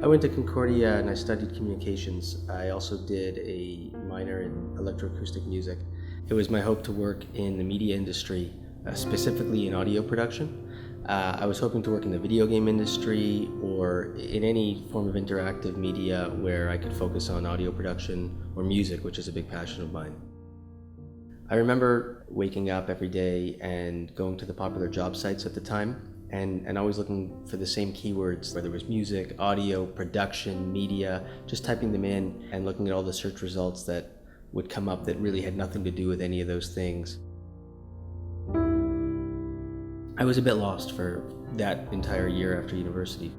I went to Concordia and I studied communications. I also did a minor in electroacoustic music. It was my hope to work in the media industry, specifically in audio production. I was hoping to work in the video game industry or in any form of interactive media where I could focus on audio production or music, which is a big passion of mine. I remember waking up every day and going to the popular job sites at the time and always looking for the same keywords, whether it was music, audio, production, media, just typing them in and looking at all the search results that would come up that really had nothing to do with any of those things. I was a bit lost for that entire year after university.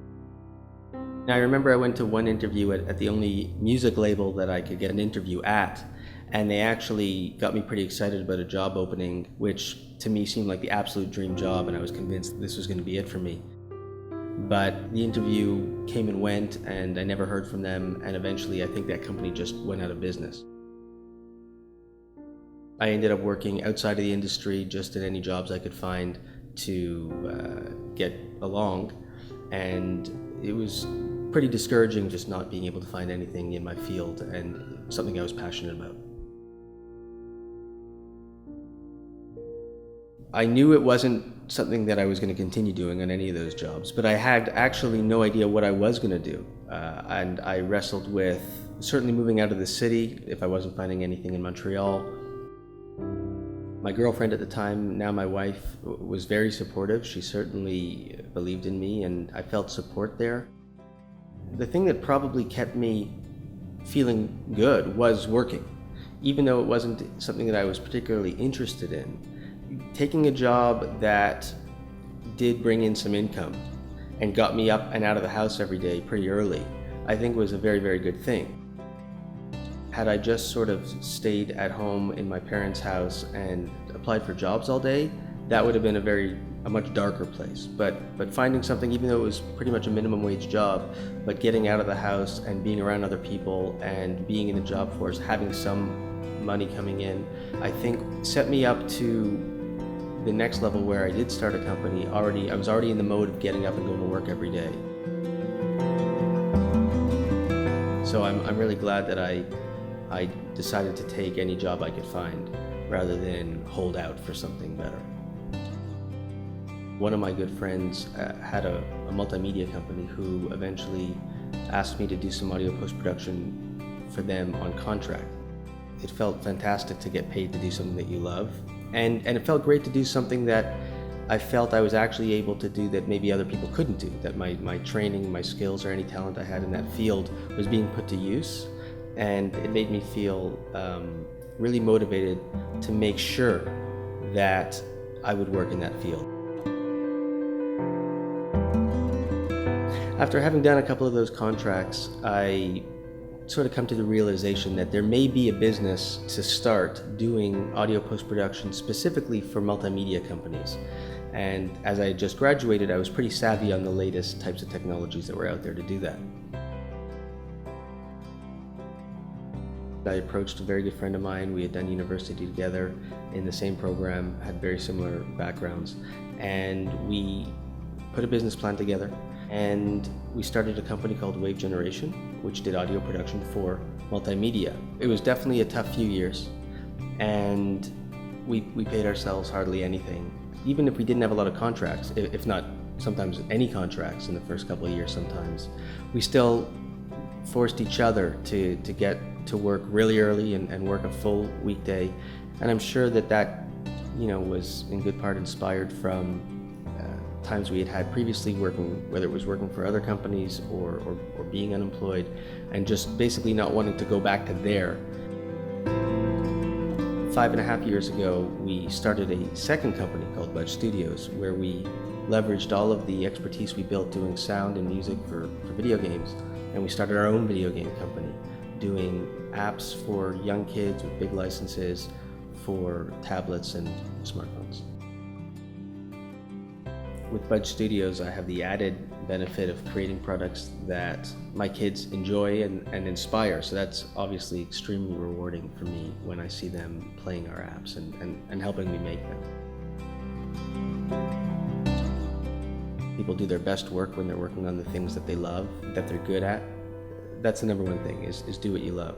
Now, I remember I went to one interview at the only music label that I could get an interview at, and they actually got me pretty excited about a job opening, which to me seemed like the absolute dream job, and I was convinced this was going to be it for me. But the interview came and went, and I never heard from them, and eventually I think that company just went out of business. I ended up working outside of the industry, just in any jobs I could find to get along, and it was pretty discouraging just not being able to find anything in my field and something I was passionate about. I knew it wasn't something that I was going to continue doing on any of those jobs, but I had actually no idea what I was going to do. And I wrestled with certainly moving out of the city if I wasn't finding anything in Montreal. My girlfriend at the time, now my wife, was very supportive. She certainly believed in me and I felt support there. The thing that probably kept me feeling good was working, even though it wasn't something that I was particularly interested in. Taking a job that did bring in some income and got me up and out of the house every day pretty early, I think was a very, very good thing. Had I just sort of stayed at home in my parents' house and applied for jobs all day, that would have been a much darker place. But finding something, even though it was pretty much a minimum wage job, but getting out of the house and being around other people and being in the job force, having some money coming in, I think set me up to the next level where I did start a company. I was already in the mode of getting up and going to work every day. So I'm really glad that I decided to take any job I could find rather than hold out for something better. One of my good friends had a multimedia company who eventually asked me to do some audio post-production for them on contract. It felt fantastic to get paid to do something that you love, and it felt great to do something that I felt I was actually able to do that maybe other people couldn't do, that my training, my skills, or any talent I had in that field was being put to use, and it made me feel really motivated to make sure that I would work in that field. After having done a couple of those contracts, I sort of come to the realization that there may be a business to start doing audio post-production specifically for multimedia companies. And as I had just graduated, I was pretty savvy on the latest types of technologies that were out there to do that. I approached a very good friend of mine. We had done university together in the same program, had very similar backgrounds, and we put a business plan together. And we started a company called Wave Generation, which did audio production for multimedia. It was definitely a tough few years, and we paid ourselves hardly anything. Even if we didn't have a lot of contracts, if not sometimes any contracts in the first couple of years sometimes, we still forced each other to get to work really early and work a full weekday. And I'm sure that was in good part inspired from times we had previously working, whether it was working for other companies or being unemployed, and just basically not wanting to go back to there. 5.5 years ago, we started a second company called Budge Studios, where we leveraged all of the expertise we built doing sound and music for video games, and we started our own video game company, doing apps for young kids with big licenses for tablets and smartphones. With Budge Studios, I have the added benefit of creating products that my kids enjoy and inspire. So that's obviously extremely rewarding for me when I see them playing our apps and helping me make them. people do their best work when they're working on the things that they love, that they're good at. That's the number one thing, is do what you love.